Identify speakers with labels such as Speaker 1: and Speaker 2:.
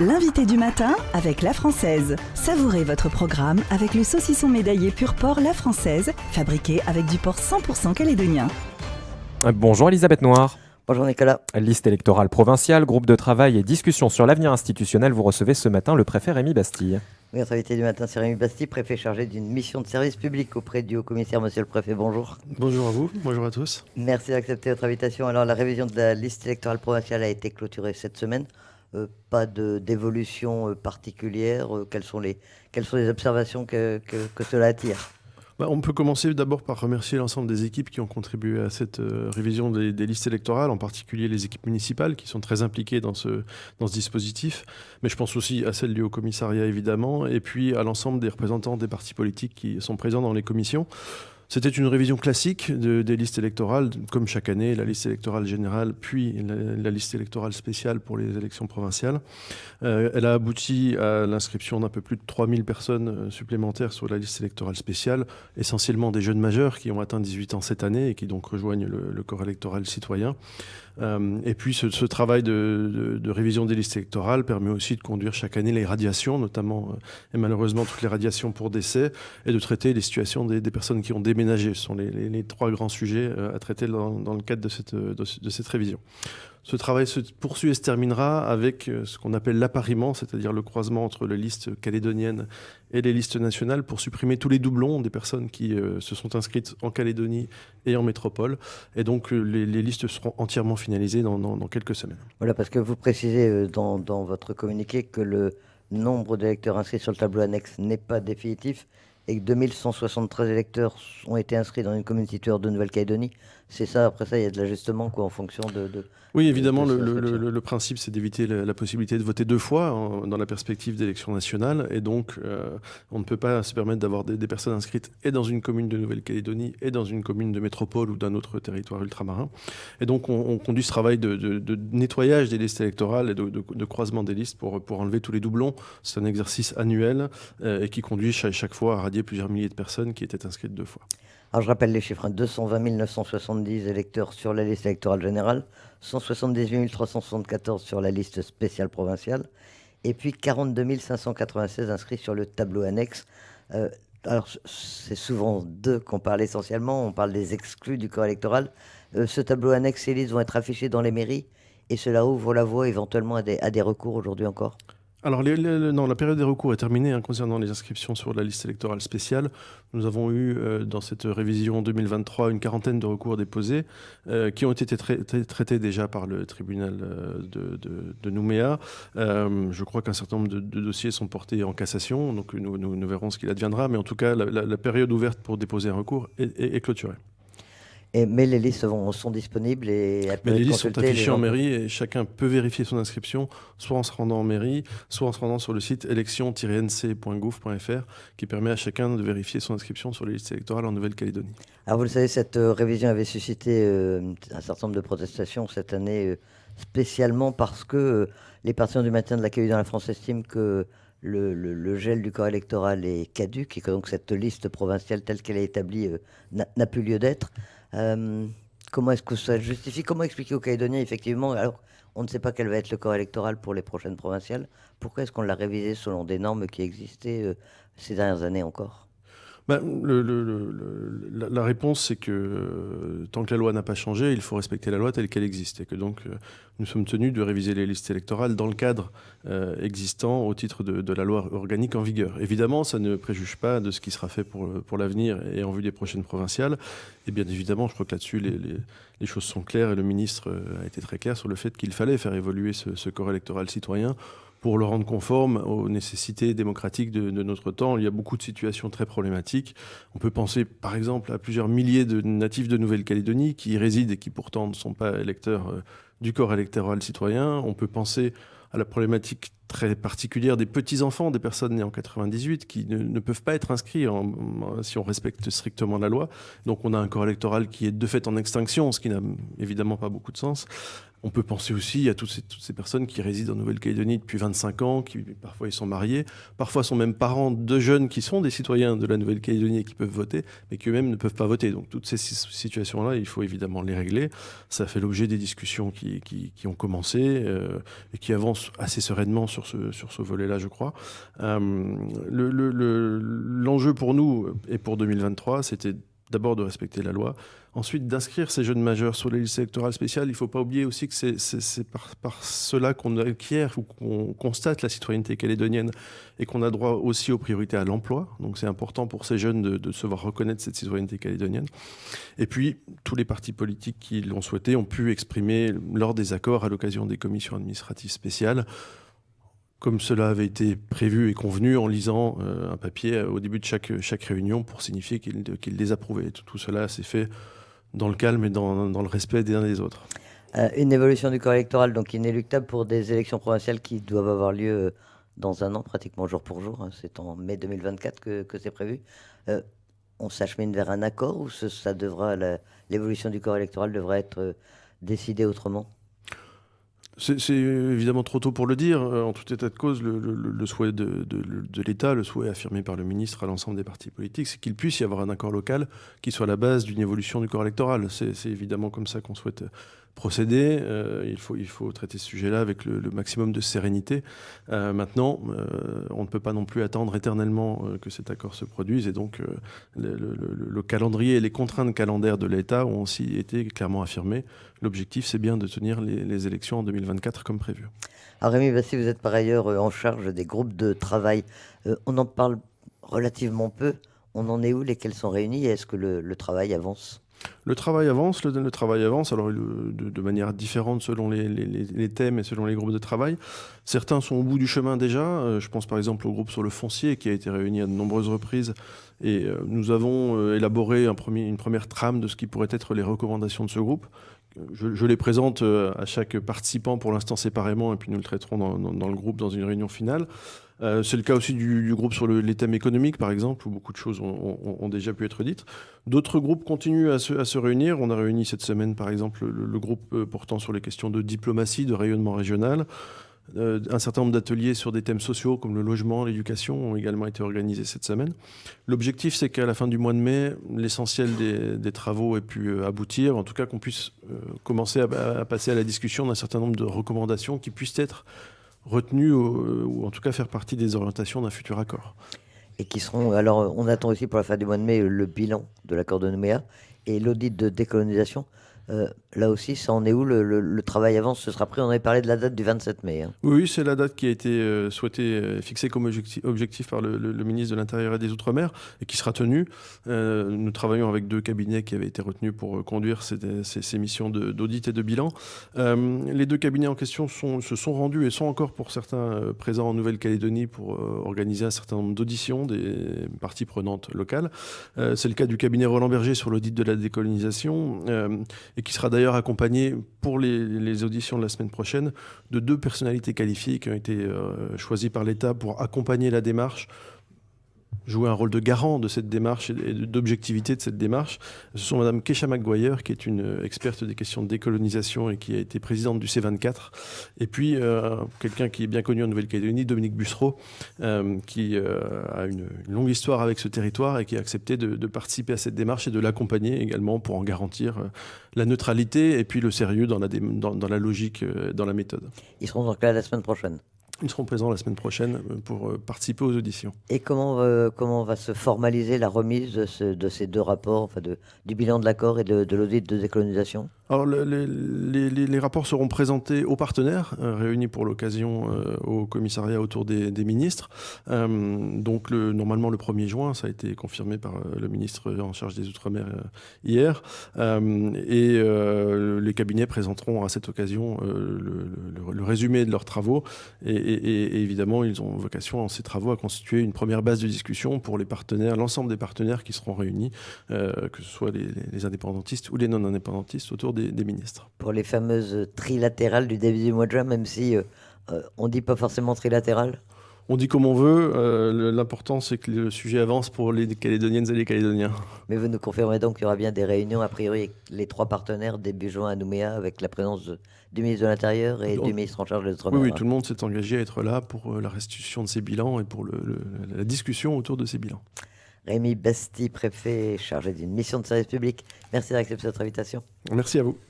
Speaker 1: L'invité du matin avec La Française. Savourez votre programme avec le saucisson médaillé pur porc La Française, fabriqué avec du porc 100% calédonien.
Speaker 2: Bonjour Elisabeth Noir.
Speaker 3: Bonjour Nicolas.
Speaker 2: Liste électorale provinciale, groupe de travail et discussion sur l'avenir institutionnel. Vous recevez ce matin le préfet Rémi Bastille.
Speaker 3: Oui, notre invité du matin, c'est Rémi Bastille, préfet chargé d'une mission de service public auprès du haut-commissaire. Monsieur le préfet, bonjour.
Speaker 4: Bonjour à vous, bonjour à tous.
Speaker 3: Merci d'accepter notre invitation. Alors, la révision de la liste électorale provinciale a été clôturée cette semaine. Pas d'évolution particulière. Quelles sont les observations que cela attire ?
Speaker 4: On peut commencer d'abord par remercier l'ensemble des équipes qui ont contribué à cette révision des listes électorales, en particulier les équipes municipales qui sont très impliquées dans ce dispositif. Mais je pense aussi à celles du Haut-Commissariat évidemment, et puis à l'ensemble des représentants des partis politiques qui sont présents dans les commissions. C'était une révision classique des listes électorales, comme chaque année, la liste électorale générale, puis la liste électorale spéciale pour les élections provinciales. Elle a abouti à l'inscription d'un peu plus de 3000 personnes supplémentaires sur la liste électorale spéciale, essentiellement des jeunes majeurs qui ont atteint 18 ans cette année et qui donc rejoignent le corps électoral citoyen. Et puis ce travail de révision des listes électorales permet aussi de conduire chaque année les radiations, notamment et malheureusement toutes les radiations pour décès, et de traiter les situations des personnes qui ont déménagé. Ce sont les trois grands sujets à traiter dans le cadre de cette révision. Ce travail se poursuit et se terminera avec ce qu'on appelle l'appariement, c'est-à-dire le croisement entre les listes calédoniennes et les listes nationales pour supprimer tous les doublons des personnes qui se sont inscrites en Calédonie et en métropole. Et donc les listes seront entièrement finalisées dans quelques semaines.
Speaker 3: Voilà, parce que vous précisez dans votre communiqué que le nombre d'électeurs inscrits sur le tableau annexe n'est pas définitif et que 2173 électeurs ont été inscrits dans une commune située hors de Nouvelle-Calédonie. C'est ça, après ça, il y a de l'ajustement en fonction de
Speaker 4: Oui, évidemment, le principe, c'est d'éviter la possibilité de voter deux fois dans la perspective d'élections nationales. Et donc, on ne peut pas se permettre d'avoir des personnes inscrites et dans une commune de Nouvelle-Calédonie et dans une commune de métropole ou d'un autre territoire ultramarin. Et donc, on conduit ce travail de nettoyage des listes électorales et de croisement des listes pour enlever tous les doublons. C'est un exercice annuel et qui conduit chaque fois à radier plusieurs milliers de personnes qui étaient inscrites deux fois.
Speaker 3: Alors je rappelle les chiffres, 220 970 électeurs sur la liste électorale générale, 178 374 sur la liste spéciale provinciale, et puis 42 596 inscrits sur le tableau annexe. Alors c'est souvent d'eux qu'on parle essentiellement, on parle des exclus du corps électoral. Ce tableau annexe et listes vont être affichés dans les mairies, et cela ouvre la voie éventuellement à des recours aujourd'hui encore.
Speaker 4: Alors, non, la période des recours est terminée concernant les inscriptions sur la liste électorale spéciale. Nous avons eu, dans cette révision 2023, une quarantaine de recours déposés qui ont été traités déjà par le tribunal de Nouméa. Je crois qu'un certain nombre de dossiers sont portés en cassation, donc nous verrons ce qu'il adviendra. Mais en tout cas, la période ouverte pour déposer un recours est clôturée.
Speaker 3: Mais les listes sont disponibles et
Speaker 4: mais les listes sont affichées en mairie et chacun peut vérifier son inscription soit en se rendant en mairie, soit en se rendant sur le site élection-nc.gouv.fr qui permet à chacun de vérifier son inscription sur les listes électorales en Nouvelle-Calédonie.
Speaker 3: Alors vous le savez, cette révision avait suscité un certain nombre de protestations cette année, spécialement parce que les partisans du maintien de l'accueil dans la France estiment que le gel du corps électoral est caduc et que donc cette liste provinciale telle qu'elle est établie n'a plus lieu d'être. Comment est-ce que ça justifie ? Comment expliquer aux Calédoniens, effectivement, alors on ne sait pas quel va être le corps électoral pour les prochaines provinciales, pourquoi est-ce qu'on l'a révisé selon des normes qui existaient ces dernières années encore ?
Speaker 4: La réponse, c'est que tant que la loi n'a pas changé, il faut respecter la loi telle qu'elle existe. Et que donc, nous sommes tenus de réviser les listes électorales dans le cadre existant au titre de la loi organique en vigueur. Évidemment, ça ne préjuge pas de ce qui sera fait pour l'avenir et en vue des prochaines provinciales. Et bien évidemment, je crois que là-dessus, les choses sont claires et le ministre a été très clair sur le fait qu'il fallait faire évoluer ce corps électoral citoyen pour le rendre conforme aux nécessités démocratiques de notre temps. Il y a beaucoup de situations très problématiques. On peut penser par exemple à plusieurs milliers de natifs de Nouvelle-Calédonie qui y résident et qui pourtant ne sont pas électeurs du corps électoral citoyen. On peut penser à la problématique très particulière des petits-enfants, des personnes nées en 98 qui ne peuvent pas être inscrits si on respecte strictement la loi. Donc on a un corps électoral qui est de fait en extinction, ce qui n'a évidemment pas beaucoup de sens. On peut penser aussi à toutes ces personnes qui résident en Nouvelle-Calédonie depuis 25 ans, qui parfois ils sont mariés, parfois sont même parents de jeunes qui sont des citoyens de la Nouvelle-Calédonie et qui peuvent voter, mais qui eux-mêmes ne peuvent pas voter. Donc toutes ces situations-là, il faut évidemment les régler. Ça fait l'objet des discussions qui ont commencé et qui avancent assez sereinement sur ce volet-là, je crois. L'enjeu pour nous et pour 2023, c'était d'abord de respecter la loi, ensuite d'inscrire ces jeunes majeurs sur les listes électorales spéciales. Il ne faut pas oublier aussi que c'est par cela qu'on acquiert ou qu'on constate la citoyenneté calédonienne et qu'on a droit aussi aux priorités à l'emploi. Donc c'est important pour ces jeunes de se voir reconnaître cette citoyenneté calédonienne. Et puis, tous les partis politiques qui l'ont souhaité ont pu exprimer leurs désaccords à l'occasion des commissions administratives spéciales, comme cela avait été prévu et convenu en lisant un papier au début de chaque réunion pour signifier qu'ils désapprouvaient. Tout cela s'est fait dans le calme et dans le respect des uns des autres.
Speaker 3: Une évolution du corps électoral donc inéluctable pour des élections provinciales qui doivent avoir lieu dans un an, pratiquement jour pour jour. C'est en mai 2024 que c'est prévu. On s'achemine vers un accord ou l'évolution du corps électoral devrait être décidée autrement ?
Speaker 4: C'est évidemment trop tôt pour le dire. En tout état de cause, le souhait de l'État, le souhait affirmé par le ministre à l'ensemble des partis politiques, c'est qu'il puisse y avoir un accord local qui soit la base d'une évolution du corps électoral. C'est évidemment comme ça qu'on souhaite procéder. Il faut traiter ce sujet-là avec le maximum de sérénité. Maintenant, on ne peut pas non plus attendre éternellement que cet accord se produise. Et donc, le calendrier et les contraintes calendaires de l'État ont aussi été clairement affirmées. L'objectif, c'est bien de tenir les élections en 2024 comme prévu.
Speaker 3: Alors Rémi Bassi, vous êtes par ailleurs en charge des groupes de travail. On en parle relativement peu. On en est où? Lesquels sont réunis? Est-ce que le travail avance?
Speaker 4: Le travail avance, alors de manière différente selon les thèmes et selon les groupes de travail. Certains sont au bout du chemin déjà. Je pense par exemple au groupe sur le foncier qui a été réuni à de nombreuses reprises. Et nous avons élaboré une première trame de ce qui pourrait être les recommandations de ce groupe. Je les présente à chaque participant pour l'instant séparément et puis nous le traiterons dans le groupe dans une réunion finale. C'est le cas aussi du groupe sur les thèmes économiques, par exemple, où beaucoup de choses ont déjà pu être dites. D'autres groupes continuent à se réunir. On a réuni cette semaine, par exemple, le groupe portant sur les questions de diplomatie, de rayonnement régional. Un certain nombre d'ateliers sur des thèmes sociaux comme le logement, l'éducation ont également été organisés cette semaine. L'objectif, c'est qu'à la fin du mois de mai, l'essentiel des travaux ait pu aboutir, en tout cas qu'on puisse commencer à passer à la discussion d'un certain nombre de recommandations qui puissent être retenues ou en tout cas faire partie des orientations d'un futur accord.
Speaker 3: Et qui seront. Alors, on attend aussi pour la fin du mois de mai le bilan de l'accord de Nouméa et l'audit de décolonisation. Là aussi, ça en est où? Le travail avance, ce sera pris. On avait parlé de la date du 27 mai. Hein.
Speaker 4: Oui, c'est la date qui a été fixée comme objectif par le ministre de l'Intérieur et des Outre-mer et qui sera tenue. Nous travaillons avec 2 cabinets qui avaient été retenus pour conduire ces missions d'audit et de bilan. Les 2 cabinets en question se sont rendus et sont encore pour certains présents en Nouvelle-Calédonie pour organiser un certain nombre d'auditions des parties prenantes locales. C'est le cas du cabinet Roland Berger sur l'audit de la décolonisation et qui sera d'ailleurs accompagné pour les auditions de la semaine prochaine de 2 personnalités qualifiées qui ont été choisies par l'État pour accompagner la démarche, jouer un rôle de garant de cette démarche et d'objectivité de cette démarche. Ce sont Madame Keisha McGuire, qui est une experte des questions de décolonisation et qui a été présidente du C24, et puis quelqu'un qui est bien connu en Nouvelle-Calédonie, Dominique Bussereau, qui a une longue histoire avec ce territoire et qui a accepté de participer à cette démarche et de l'accompagner également pour en garantir la neutralité et puis le sérieux dans la logique, dans la méthode.
Speaker 3: Ils seront donc là la semaine prochaine.
Speaker 4: Ils seront présents la semaine prochaine pour participer aux auditions.
Speaker 3: Et comment va se formaliser la remise de ces 2 rapports, enfin du bilan de l'accord et de l'audit de décolonisation? Alors,
Speaker 4: les rapports seront présentés aux partenaires, réunis pour l'occasion au commissariat autour des ministres. Donc, normalement, le 1er juin, ça a été confirmé par le ministre en charge des Outre-mer hier. Et les cabinets présenteront à cette occasion le résumé de leurs travaux. Et évidemment, ils ont vocation, en ces travaux, à constituer une première base de discussion pour les partenaires, l'ensemble des partenaires qui seront réunis, que ce soit les indépendantistes ou les non-indépendantistes, autour des ministres.
Speaker 3: Pour les fameuses trilatérales du début du mois de juin, même si on ne dit pas forcément trilatérales?
Speaker 4: On dit comme on veut, l'important c'est que le sujet avance pour les Calédoniennes et les Calédoniens.
Speaker 3: Mais vous nous confirmez donc qu'il y aura bien des réunions, a priori, avec les 3 partenaires début juin à Nouméa, avec la présence du ministre de l'Intérieur et du ministre en charge des Outre-mer.
Speaker 4: Oui, tout le monde s'est engagé à être là pour la restitution de ces bilans et pour la discussion autour de ces bilans.
Speaker 3: Rémi Basti, préfet chargé d'une mission de service public. Merci d'avoir accepté notre invitation.
Speaker 4: Merci à vous.